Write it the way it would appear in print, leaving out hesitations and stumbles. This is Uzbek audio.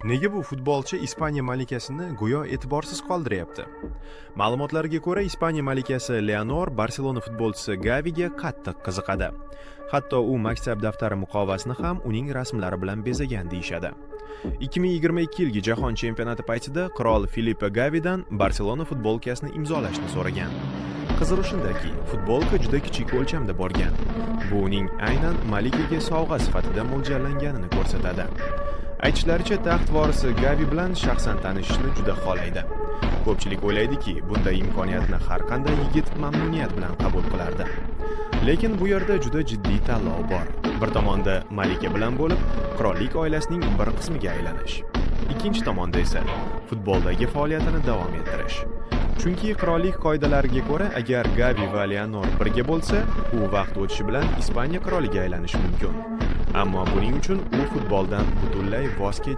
Nega bu futbolchi Ispaniya malikasini go'yo e'tiborsiz qoldiryapti? Ma'lumotlarga ko'ra, Ispaniya malikasi Leonor Barselona futbolchisi Gaviga qattiq qiziqadi. Hatto u maktab daftari muqovasini ham uning rasmlari bilan bezagan deyishadi. 2022 yilgi jahon chempionati paytida qirol Filipe Gavidan Barselona futbolkasini imzolashni so'ragan. Qizig'i shundaki, futbolka juda kichik o'lchamda bo'lgan. Bu uning aynan malikaga sovg'a sifatida mo'ljallanganini ko'rsatadi. Aytishlaricha, taxt vorisi Gavi bilan shaxsan tanishishni juda xohlaydi. Ko'pchilik o'ylaydiki, bunday imkoniyatni har qanday yigit mamnuniyat bilan qabul qilardi. Lekin bu yerda juda jiddiy tanlov bor. Bir tomonda malika bilan bo'lib, qirollik oilasining bir qismiga aylanish. Ikkinchi tomonda esa futboldagi faoliyatini davom ettirish. Chunki qirollik qoidalariga ko'ra, agar Gavi va Leonor birga bo'lsa, u vaqt o'tishi bilan Ispaniya qiroliga aylanishi mumkin. Ammo buning uchun u futboldan butunlay voz kechishi